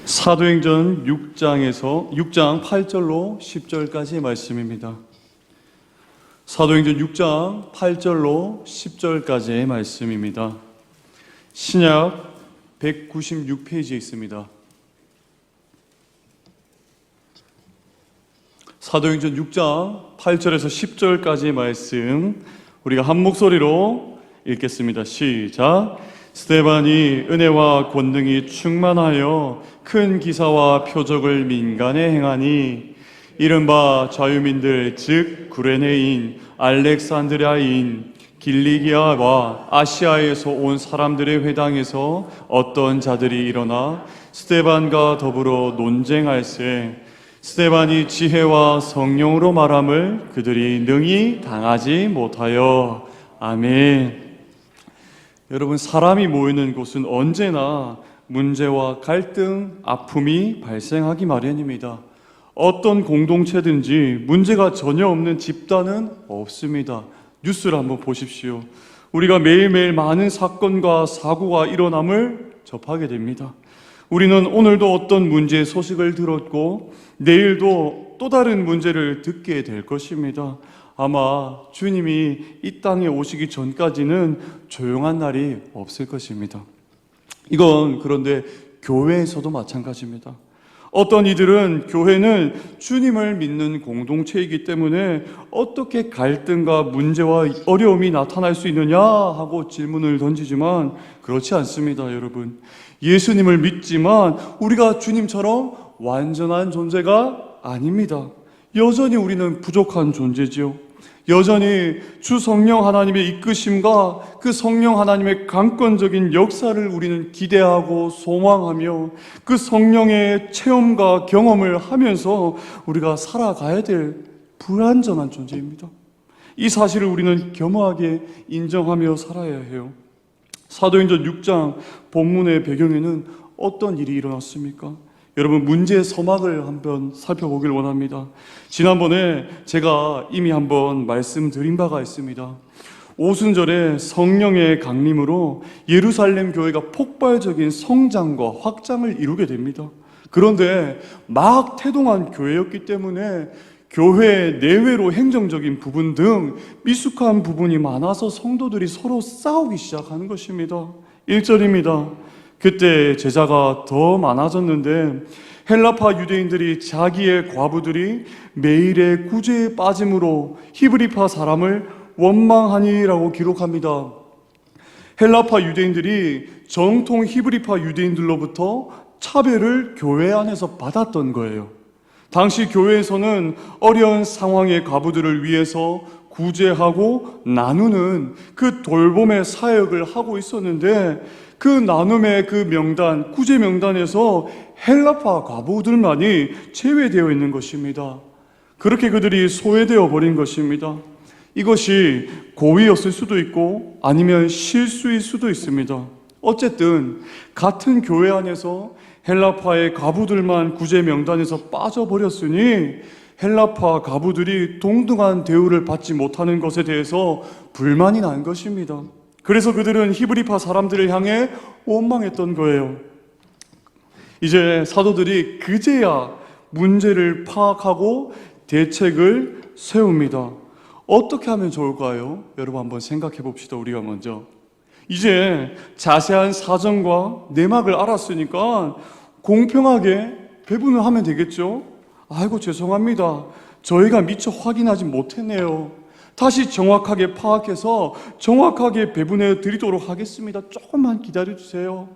사도행전 6장 8절로 10절까지의 말씀입니다. 사도행전 6장 8절로 10절까지의 말씀입니다. 신약 196페이지에 있습니다. 사도행전 6장 8절에서 10절까지의 말씀 우리가 한 목소리로 읽겠습니다. 시작. 스데반이 은혜와 권능이 충만하여 큰 기사와 표적을 민간에 행하니 이른바 자유민들 즉 구레네인, 알렉산드리아인, 길리기아와 아시아에서 온 사람들의 회당에서 어떤 자들이 일어나 스데반과 더불어 논쟁할세 스데반이 지혜와 성령으로 말함을 그들이 능히 당하지 못하여. 아멘. 여러분, 사람이 모이는 곳은 언제나 문제와 갈등, 아픔이 발생하기 마련입니다. 어떤 공동체든지 문제가 전혀 없는 집단은 없습니다. 뉴스를 한번 보십시오. 우리가 매일매일 많은 사건과 사고가 일어남을 접하게 됩니다. 우리는 오늘도 어떤 문제의 소식을 들었고 내일도 또 다른 문제를 듣게 될 것입니다. 아마 주님이 이 땅에 오시기 전까지는 조용한 날이 없을 것입니다. 이건 그런데 교회에서도 마찬가지입니다. 어떤 이들은 교회는 주님을 믿는 공동체이기 때문에 어떻게 갈등과 문제와 어려움이 나타날 수 있느냐 하고 질문을 던지지만 그렇지 않습니다, 여러분. 예수님을 믿지만 우리가 주님처럼 완전한 존재가 아닙니다. 여전히 우리는 부족한 존재지요. 여전히 주 성령 하나님의 이끄심과 그 성령 하나님의 강권적인 역사를 우리는 기대하고 소망하며 그 성령의 체험과 경험을 하면서 우리가 살아가야 될 불완전한 존재입니다. 이 사실을 우리는 겸허하게 인정하며 살아야 해요. 사도행전 6장 본문의 배경에는 어떤 일이 일어났습니까? 여러분, 문제의 서막을 한번 살펴보길 원합니다. 지난번에 제가 이미 한번 말씀드린 바가 있습니다. 오순절에 성령의 강림으로 예루살렘 교회가 폭발적인 성장과 확장을 이루게 됩니다. 그런데 막 태동한 교회였기 때문에 교회 내외로 행정적인 부분 등 미숙한 부분이 많아서 성도들이 서로 싸우기 시작하는 것입니다. 1절입니다. 그때 제자가 더 많아졌는데 헬라파 유대인들이 자기의 과부들이 매일의 구제에 빠짐으로 히브리파 사람을 원망하니라고 기록합니다. 헬라파 유대인들이 정통 히브리파 유대인들로부터 차별을 교회 안에서 받았던 거예요. 당시 교회에서는 어려운 상황의 과부들을 위해서 구제하고 나누는 그 돌봄의 사역을 하고 있었는데 그 나눔의 그 명단, 구제 명단에서 헬라파 과부들만이 제외되어 있는 것입니다. 그렇게 그들이 소외되어 버린 것입니다. 이것이 고의였을 수도 있고 아니면 실수일 수도 있습니다. 어쨌든 같은 교회 안에서 헬라파의 과부들만 구제 명단에서 빠져버렸으니 헬라파 과부들이 동등한 대우를 받지 못하는 것에 대해서 불만이 난 것입니다. 그래서 그들은 히브리파 사람들을 향해 원망했던 거예요. 이제 사도들이 그제야 문제를 파악하고 대책을 세웁니다. 어떻게 하면 좋을까요? 여러분 한번 생각해 봅시다. 우리가 먼저 이제 자세한 사정과 내막을 알았으니까 공평하게 배분을 하면 되겠죠? 아이고 죄송합니다. 저희가 미처 확인하지 못했네요. 다시 정확하게 파악해서 정확하게 배분해 드리도록 하겠습니다. 조금만 기다려 주세요.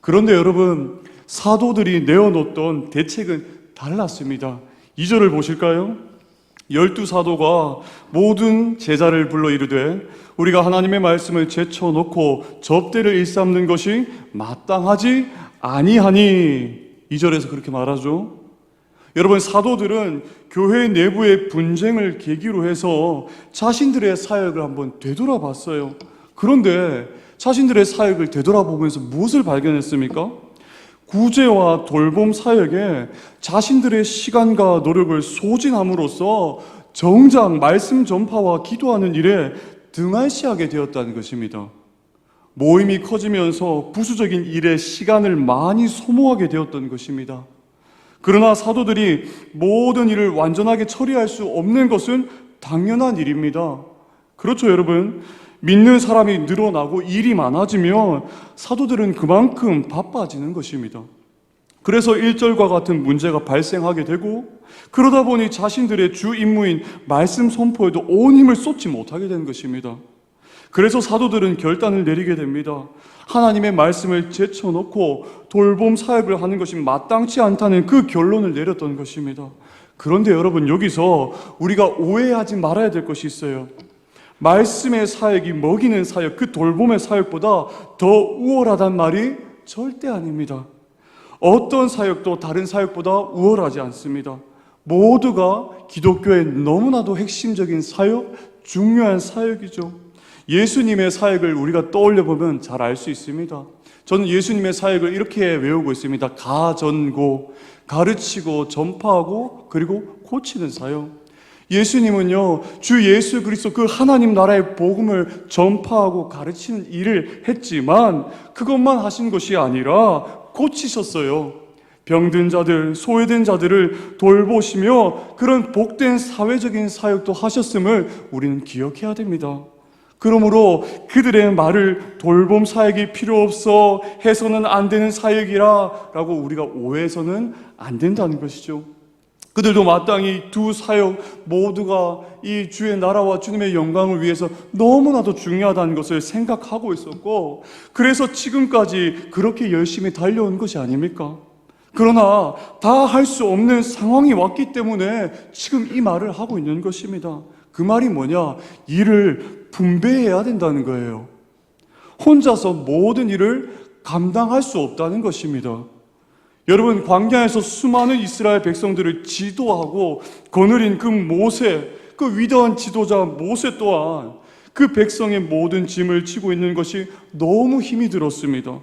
그런데 여러분, 사도들이 내어놓던 대책은 달랐습니다. 2절을 보실까요? 12사도가 모든 제자를 불러 이르되 우리가 하나님의 말씀을 제쳐놓고 접대를 일삼는 것이 마땅하지 아니하니. 2절에서 그렇게 말하죠. 여러분, 사도들은 교회 내부의 분쟁을 계기로 해서 자신들의 사역을 한번 되돌아봤어요. 그런데 자신들의 사역을 되돌아보면서 무엇을 발견했습니까? 구제와 돌봄 사역에 자신들의 시간과 노력을 소진함으로써 정작 말씀 전파와 기도하는 일에 등한시하게 되었다는 것입니다. 모임이 커지면서 부수적인 일에 시간을 많이 소모하게 되었던 것입니다. 그러나 사도들이 모든 일을 완전하게 처리할 수 없는 것은 당연한 일입니다. 그렇죠, 여러분? 믿는 사람이 늘어나고 일이 많아지면 사도들은 그만큼 바빠지는 것입니다. 그래서 1절과 같은 문제가 발생하게 되고, 그러다 보니 자신들의 주 임무인 말씀 선포에도 온 힘을 쏟지 못하게 된 것입니다. 그래서 사도들은 결단을 내리게 됩니다. 하나님의 말씀을 제쳐놓고 돌봄 사역을 하는 것이 마땅치 않다는 그 결론을 내렸던 것입니다. 그런데 여러분, 여기서 우리가 오해하지 말아야 될 것이 있어요. 말씀의 사역이 먹이는 사역, 그 돌봄의 사역보다 더 우월하단 말이 절대 아닙니다. 어떤 사역도 다른 사역보다 우월하지 않습니다. 모두가 기독교의 너무나도 핵심적인 사역, 중요한 사역이죠. 예수님의 사역을 우리가 떠올려 보면 잘 알 수 있습니다. 저는 예수님의 사역을 이렇게 외우고 있습니다. 가전고, 가르치고 전파하고 그리고 고치는 사역. 예수님은요, 주 예수 그리스도 그 하나님 나라의 복음을 전파하고 가르치는 일을 했지만 그것만 하신 것이 아니라 고치셨어요. 병든 자들, 소외된 자들을 돌보시며 그런 복된 사회적인 사역도 하셨음을 우리는 기억해야 됩니다. 그러므로 그들의 말을 돌봄 사역이 필요 없어 해서는 안 되는 사역이라 라고 우리가 오해해서는 안 된다는 것이죠. 그들도 마땅히 두 사역 모두가 이 주의 나라와 주님의 영광을 위해서 너무나도 중요하다는 것을 생각하고 있었고, 그래서 지금까지 그렇게 열심히 달려온 것이 아닙니까? 그러나 다 할 수 없는 상황이 왔기 때문에 지금 이 말을 하고 있는 것입니다. 그 말이 뭐냐? 일을 분배해야 된다는 거예요. 혼자서 모든 일을 감당할 수 없다는 것입니다. 여러분, 광야에서 수많은 이스라엘 백성들을 지도하고 거느린 그 모세, 그 위대한 지도자 모세 또한 그 백성의 모든 짐을 지고 있는 것이 너무 힘이 들었습니다.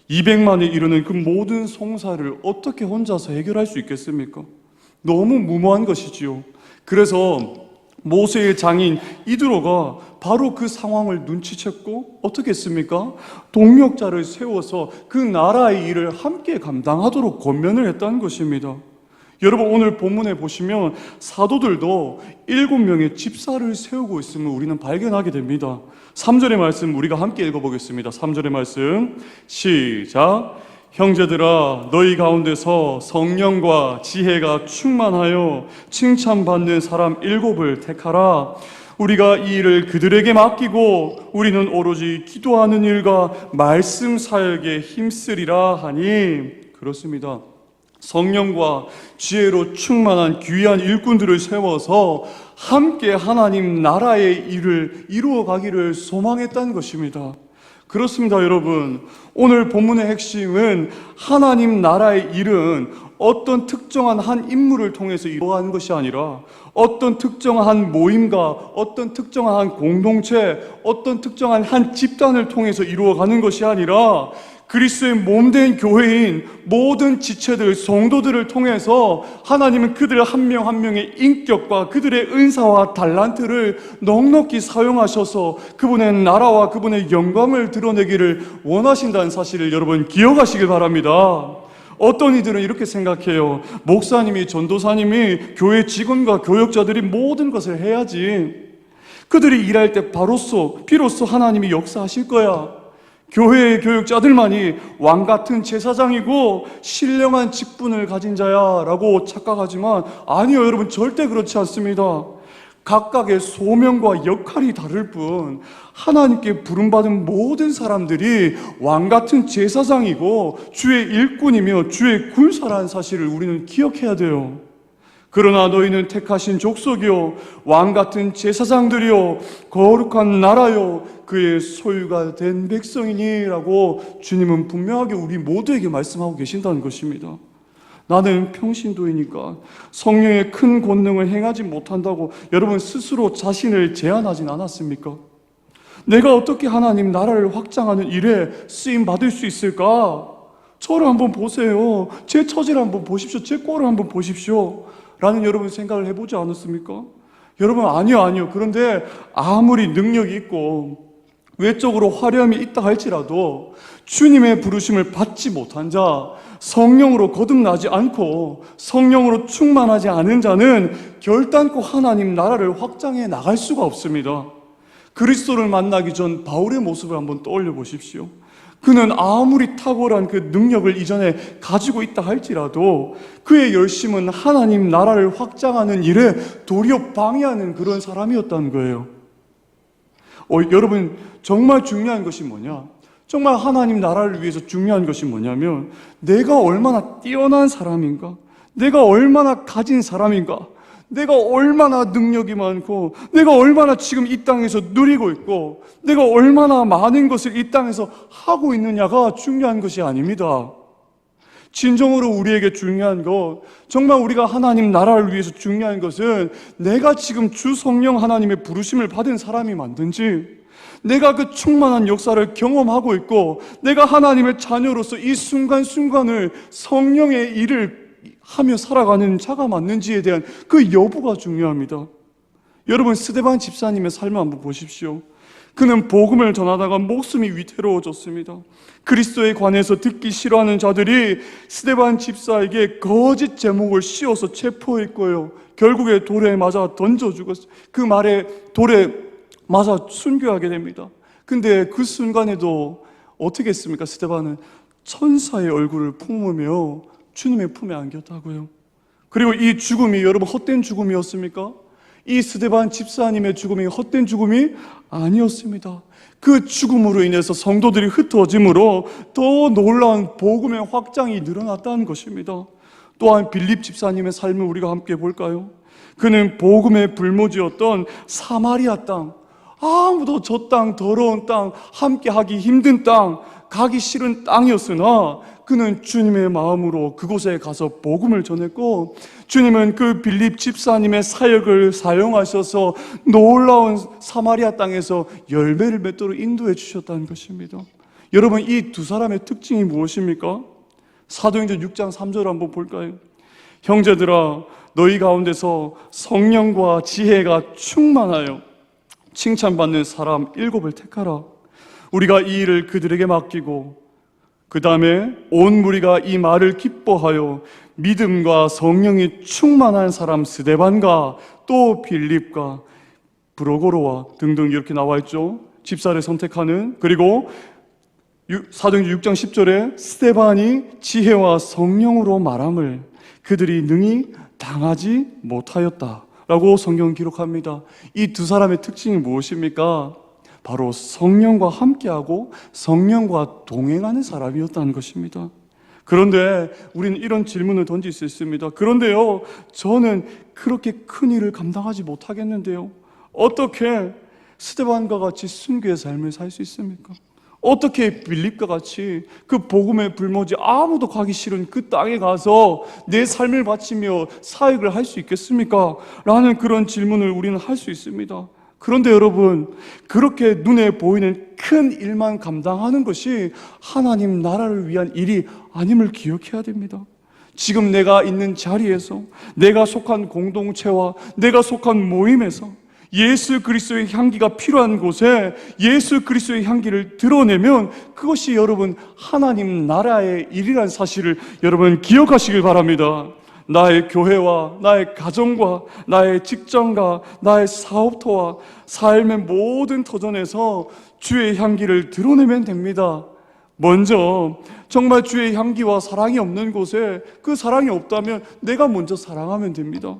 200만에 이르는 그 모든 송사를 어떻게 혼자서 해결할 수 있겠습니까? 너무 무모한 것이지요. 그래서 모세의 장인 이드로가 바로 그 상황을 눈치챘고 어떻게 했습니까? 동력자를 세워서 그 나라의 일을 함께 감당하도록 권면을 했다는 것입니다. 여러분, 오늘 본문에 보시면 사도들도 7명의 집사를 세우고 있음을 우리는 발견하게 됩니다. 3절의 말씀 우리가 함께 읽어보겠습니다. 3절의 말씀 시작. 형제들아, 너희 가운데서 성령과 지혜가 충만하여 칭찬받는 사람 7을 택하라. 우리가 이 일을 그들에게 맡기고 우리는 오로지 기도하는 일과 말씀 사역에 힘쓰리라 하니. 그렇습니다. 성령과 지혜로 충만한 귀한 일꾼들을 세워서 함께 하나님 나라의 일을 이루어 가기를 소망했다는 것입니다. 그렇습니다, 여러분. 오늘 본문의 핵심은 하나님 나라의 일은 어떤 특정한 한 인물을 통해서 이루어가는 것이 아니라 어떤 특정한 한 모임과 어떤 특정한 한 공동체, 어떤 특정한 한 집단을 통해서 이루어가는 것이 아니라 그리스도의 몸된 교회인 모든 지체들, 성도들을 통해서 하나님은 그들 한 명 한 명의 인격과 그들의 은사와 달란트를 넉넉히 사용하셔서 그분의 나라와 그분의 영광을 드러내기를 원하신다는 사실을 여러분 기억하시길 바랍니다. 어떤 이들은 이렇게 생각해요. 목사님이, 전도사님이, 교회 직원과 교역자들이 모든 것을 해야지. 그들이 일할 때 비로소 하나님이 역사하실 거야. 교회의 교육자들만이 왕같은 제사장이고 신령한 직분을 가진 자야라고 착각하지만 아니요, 여러분, 절대 그렇지 않습니다. 각각의 소명과 역할이 다를 뿐 하나님께 부름받은 모든 사람들이 왕같은 제사장이고 주의 일꾼이며 주의 군사라는 사실을 우리는 기억해야 돼요. 그러나 너희는 택하신 족속이요 왕같은 제사장들이요 거룩한 나라요 그의 소유가 된 백성이니라고 주님은 분명하게 우리 모두에게 말씀하고 계신다는 것입니다. 나는 평신도이니까 성령의 큰 권능을 행하지 못한다고 여러분 스스로 자신을 제한하진 않았습니까? 내가 어떻게 하나님 나라를 확장하는 일에 쓰임 받을 수 있을까? 저를 한번 보세요. 제 처지를 한번 보십시오. 제 꼴을 한번 보십시오. 라는 여러분 생각을 해보지 않았습니까? 여러분, 아니요. 그런데 아무리 능력이 있고 외적으로 화려함이 있다 할지라도 주님의 부르심을 받지 못한 자, 성령으로 거듭나지 않고 성령으로 충만하지 않은 자는 결단코 하나님 나라를 확장해 나갈 수가 없습니다. 그리스도를 만나기 전 바울의 모습을 한번 떠올려 보십시오. 그는 아무리 탁월한 그 능력을 이전에 가지고 있다 할지라도 그의 열심은 하나님 나라를 확장하는 일에 도리어 방해하는 그런 사람이었다는 거예요. 여러분, 정말 중요한 것이 뭐냐? 정말 하나님 나라를 위해서 중요한 것이 뭐냐면 내가 얼마나 뛰어난 사람인가? 내가 얼마나 가진 사람인가? 내가 얼마나 능력이 많고 내가 얼마나 지금 이 땅에서 누리고 있고 내가 얼마나 많은 것을 이 땅에서 하고 있느냐가 중요한 것이 아닙니다. 진정으로 우리에게 중요한 것, 정말 우리가 하나님 나라를 위해서 중요한 것은 내가 지금 주 성령 하나님의 부르심을 받은 사람이 맞는지, 내가 그 충만한 역사를 경험하고 있고 내가 하나님의 자녀로서 이 순간순간을 성령의 일을 하며 살아가는 자가 맞는지에 대한 그 여부가 중요합니다. 여러분, 스데반 집사님의 삶을 한번 보십시오. 그는 복음을 전하다가 목숨이 위태로워졌습니다. 그리스도에 관해서 듣기 싫어하는 자들이 스데반 집사에게 거짓 제목을 씌워서 체포했고요, 결국에 돌에 맞아 던져 죽었어요. 그 말에 돌에 맞아 순교하게 됩니다. 근데 그 순간에도 어떻게 했습니까? 스데반은 천사의 얼굴을 품으며 주님의 품에 안겼다고요. 그리고 이 죽음이 여러분 헛된 죽음이었습니까? 이 스데반 집사님의 죽음이 헛된 죽음이 아니었습니다. 그 죽음으로 인해서 성도들이 흩어짐으로 더 놀라운 복음의 확장이 늘어났다는 것입니다. 또한 빌립 집사님의 삶을 우리가 함께 볼까요? 그는 복음의 불모지였던 사마리아 땅, 아무도 저 땅, 더러운 땅, 함께 하기 힘든 땅, 가기 싫은 땅이었으나 그는 주님의 마음으로 그곳에 가서 복음을 전했고, 주님은 그 빌립 집사님의 사역을 사용하셔서 놀라운 사마리아 땅에서 열매를 맺도록 인도해 주셨다는 것입니다. 여러분, 이 두 사람의 특징이 무엇입니까? 사도행전 6장 3절 한번 볼까요? 형제들아, 너희 가운데서 성령과 지혜가 충만하여 칭찬받는 사람 7을 택하라. 우리가 이 일을 그들에게 맡기고 그 다음에 온 무리가 이 말을 기뻐하여 믿음과 성령이 충만한 사람 스데반과 또 빌립과 브로고로와 등등 이렇게 나와 있죠. 집사를 선택하는, 그리고 사도행전 6장 10절에 스데반이 지혜와 성령으로 말함을 그들이 능히 당하지 못하였다 라고 성경은 기록합니다. 이 두 사람의 특징이 무엇입니까? 바로 성령과 함께하고 성령과 동행하는 사람이었다는 것입니다. 그런데 우리는 이런 질문을 던질 수 있습니다. 그런데요, 저는 그렇게 큰 일을 감당하지 못하겠는데요, 어떻게 스데반과 같이 순교의 삶을 살 수 있습니까? 어떻게 빌립과 같이 그 복음의 불모지 아무도 가기 싫은 그 땅에 가서 내 삶을 바치며 사역을 할 수 있겠습니까? 라는 그런 질문을 우리는 할 수 있습니다. 그런데 여러분, 그렇게 눈에 보이는 큰 일만 감당하는 것이 하나님 나라를 위한 일이 아님을 기억해야 됩니다. 지금 내가 있는 자리에서, 내가 속한 공동체와 내가 속한 모임에서 예수 그리스도의 향기가 필요한 곳에 예수 그리스도의 향기를 드러내면 그것이 여러분 하나님 나라의 일이라는 사실을 여러분 기억하시길 바랍니다. 나의 교회와 나의 가정과 나의 직장과 나의 사업터와 삶의 모든 터전에서 주의 향기를 드러내면 됩니다. 먼저 정말 주의 향기와 사랑이 없는 곳에 그 사랑이 없다면 내가 먼저 사랑하면 됩니다.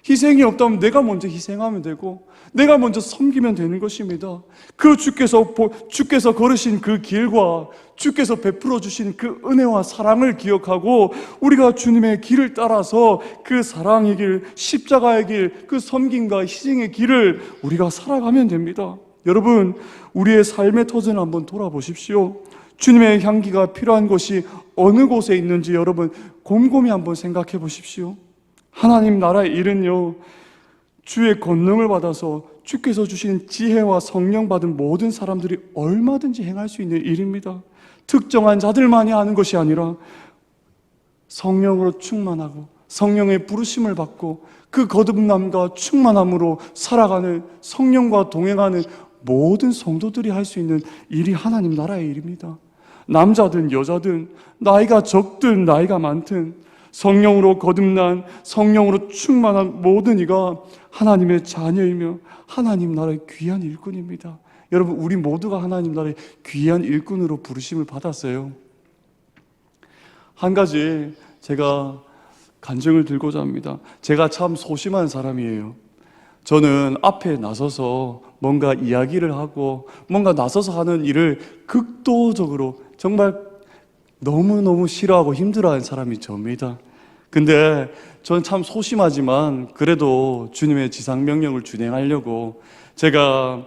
희생이 없다면 내가 먼저 희생하면 되고 내가 먼저 섬기면 되는 것입니다. 그 주께서 걸으신 그 길과 주께서 베풀어 주신 그 은혜와 사랑을 기억하고 우리가 주님의 길을 따라서 그 사랑의 길, 십자가의 길, 그 섬김과 희생의 길을 우리가 살아가면 됩니다. 여러분, 우리의 삶의 터전을 한번 돌아보십시오. 주님의 향기가 필요한 곳이 어느 곳에 있는지 여러분 곰곰이 한번 생각해 보십시오. 하나님 나라의 일은요, 주의 권능을 받아서 주께서 주신 지혜와 성령 받은 모든 사람들이 얼마든지 행할 수 있는 일입니다. 특정한 자들만이 하는 것이 아니라 성령으로 충만하고 성령의 부르심을 받고 그 거듭남과 충만함으로 살아가는, 성령과 동행하는 모든 성도들이 할 수 있는 일이 하나님 나라의 일입니다. 남자든 여자든 나이가 적든 나이가 많든 성령으로 거듭난 성령으로 충만한 모든 이가 하나님의 자녀이며 하나님 나라의 귀한 일꾼입니다. 여러분, 우리 모두가 하나님 나라의 귀한 일꾼으로 부르심을 받았어요. 한 가지 제가 간증을 들고자 합니다. 제가 참 소심한 사람이에요. 저는 앞에 나서서 뭔가 이야기를 하고 뭔가 나서서 하는 일을 극도적으로 정말 너무너무 싫어하고 힘들어하는 사람이 저입니다. 근데 저는 참 소심하지만 그래도 주님의 지상명령을 준행하려고 제가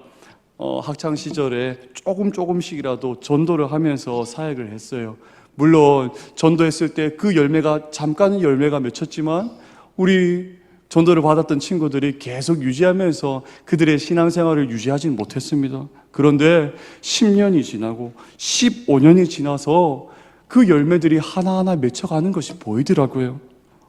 학창 시절에 조금씩이라도 전도를 하면서 사역을 했어요. 물론 전도했을 때 그 열매가 잠깐 열매가 맺혔지만 우리 전도를 받았던 친구들이 계속 유지하면서 그들의 신앙생활을 유지하지는 못했습니다. 그런데 10년이 지나고 15년이 지나서 그 열매들이 하나하나 맺혀가는 것이 보이더라고요.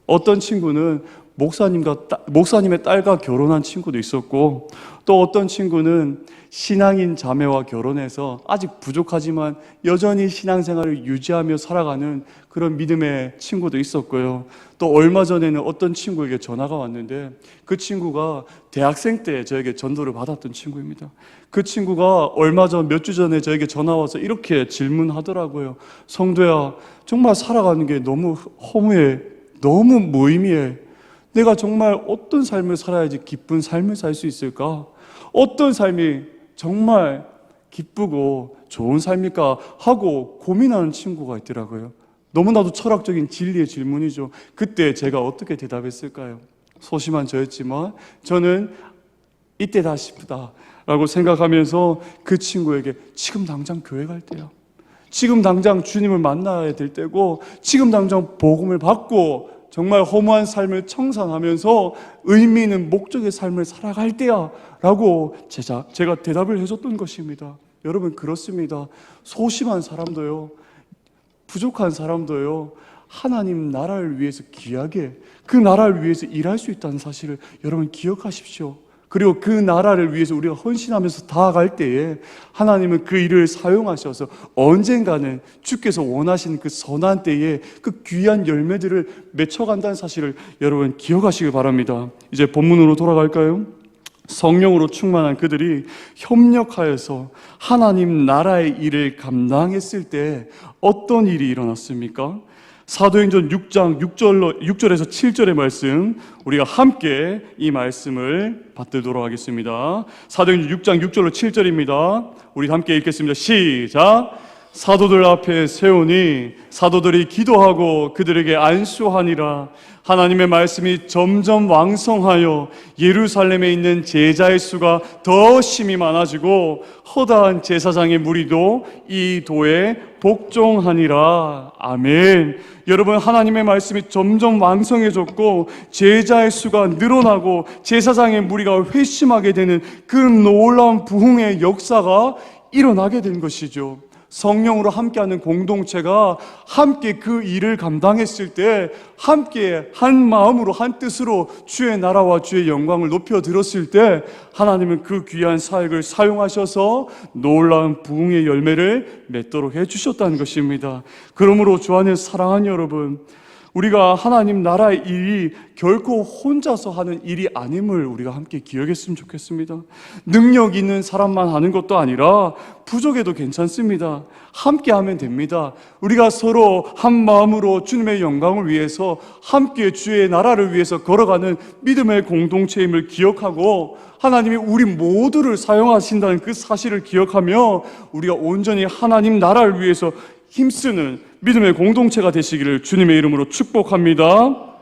어떤 친구는 목사님의 딸과 결혼한 친구도 있었고, 또 어떤 친구는 신앙인 자매와 결혼해서 아직 부족하지만 여전히 신앙생활을 유지하며 살아가는 그런 믿음의 친구도 있었고요. 또 얼마 전에는 어떤 친구에게 전화가 왔는데 그 친구가 대학생 때 저에게 전도를 받았던 친구입니다. 그 친구가 얼마 전 몇 주 전에 저에게 전화 와서 이렇게 질문하더라고요. 성도야, 정말 살아가는 게 너무 허무해, 너무 무의미해. 내가 정말 어떤 삶을 살아야지 기쁜 삶을 살 수 있을까? 어떤 삶이 정말 기쁘고 좋은 삶일까 하고 고민하는 친구가 있더라고요. 너무나도 철학적인 진리의 질문이죠. 그때 제가 어떻게 대답했을까요? 소심한 저였지만 저는 이때다 싶다 라고 생각하면서 그 친구에게 지금 당장 교회 갈 때야, 지금 당장 주님을 만나야 될 때고, 지금 당장 복음을 받고 정말 허무한 삶을 청산하면서 의미 있는 목적의 삶을 살아갈 때야 라고 제가 대답을 해줬던 것입니다. 여러분, 그렇습니다. 소심한 사람도요, 부족한 사람도요, 하나님 나라를 위해서 귀하게 그 나라를 위해서 일할 수 있다는 사실을 여러분 기억하십시오. 그리고 그 나라를 위해서 우리가 헌신하면서 다가갈 때에 하나님은 그 일을 사용하셔서 언젠가는 주께서 원하시는 그 선한 때에 그 귀한 열매들을 맺혀간다는 사실을 여러분 기억하시길 바랍니다. 이제 본문으로 돌아갈까요? 성령으로 충만한 그들이 협력하여서 하나님 나라의 일을 감당했을 때 어떤 일이 일어났습니까? 사도행전 6장 6절에서 7절의 말씀, 우리가 함께 이 말씀을 받들도록 하겠습니다. 사도행전 6장 6절로 7절입니다. 우리 함께 읽겠습니다. 시작! 사도들 앞에 세우니 사도들이 기도하고 그들에게 안수하니라. 하나님의 말씀이 점점 왕성하여 예루살렘에 있는 제자의 수가 더 심히 많아지고 허다한 제사장의 무리도 이 도에 복종하니라. 아멘. 여러분, 하나님의 말씀이 점점 왕성해졌고 제자의 수가 늘어나고 제사장의 무리가 회심하게 되는 그 놀라운 부흥의 역사가 일어나게 된 것이죠. 성령으로 함께하는 공동체가 함께 그 일을 감당했을 때 함께 한 마음으로 한 뜻으로 주의 나라와 주의 영광을 높여 들었을 때 하나님은 그 귀한 사역을 사용하셔서 놀라운 부흥의 열매를 맺도록 해주셨다는 것입니다. 그러므로 주 안에 사랑하는 여러분, 우리가 하나님 나라의 일이 결코 혼자서 하는 일이 아님을 우리가 함께 기억했으면 좋겠습니다. 능력 있는 사람만 하는 것도 아니라 부족해도 괜찮습니다. 함께 하면 됩니다. 우리가 서로 한 마음으로 주님의 영광을 위해서 함께 주의 나라를 위해서 걸어가는 믿음의 공동체임을 기억하고 하나님이 우리 모두를 사용하신다는 그 사실을 기억하며 우리가 온전히 하나님 나라를 위해서 힘쓰는 믿음의 공동체가 되시기를 주님의 이름으로 축복합니다.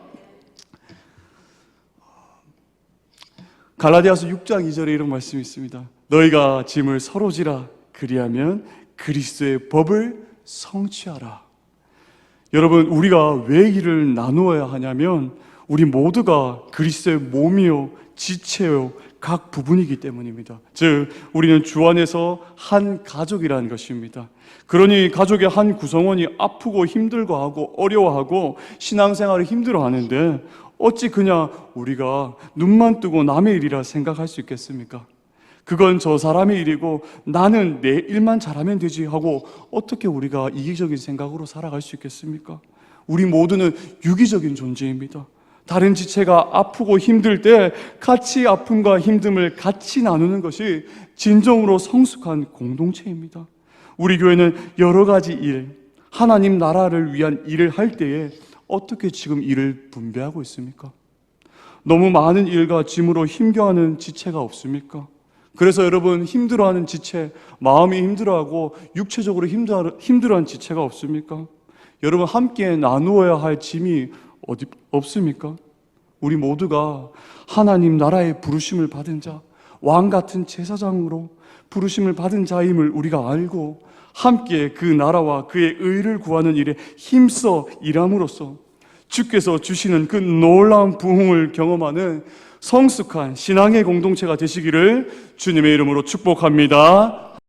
갈라디아서 6장 2절에 이런 말씀이 있습니다. 너희가 짐을 서로 지라. 그리하면 그리스도의 법을 성취하라. 여러분, 우리가 왜 일을 나누어야 하냐면 우리 모두가 그리스도의 몸이요 지체요 각 부분이기 때문입니다. 즉 우리는 주 안에서 한 가족이라는 것입니다. 그러니 가족의 한 구성원이 아프고 힘들고 하고 어려워하고 신앙생활을 힘들어하는데 어찌 그냥 우리가 눈만 뜨고 남의 일이라 생각할 수 있겠습니까? 그건 저 사람의 일이고 나는 내 일만 잘하면 되지 하고 어떻게 우리가 이기적인 생각으로 살아갈 수 있겠습니까? 우리 모두는 유기적인 존재입니다. 다른 지체가 아프고 힘들 때 같이 아픔과 힘듦을 같이 나누는 것이 진정으로 성숙한 공동체입니다. 우리 교회는 여러 가지 일, 하나님 나라를 위한 일을 할 때에 어떻게 지금 일을 분배하고 있습니까? 너무 많은 일과 짐으로 힘겨워하는 지체가 없습니까? 그래서 여러분 힘들어하는 지체, 마음이 힘들어하고 육체적으로 힘들어하는 지체가 없습니까? 여러분 함께 나누어야 할 짐이 어디 없습니까? 우리 모두가 하나님 나라의 부르심을 받은 자, 왕 같은 제사장으로 부르심을 받은 자임을 우리가 알고 함께 그 나라와 그의 의를 구하는 일에 힘써 일함으로써 주께서 주시는 그 놀라운 부흥을 경험하는 성숙한 신앙의 공동체가 되시기를 주님의 이름으로 축복합니다.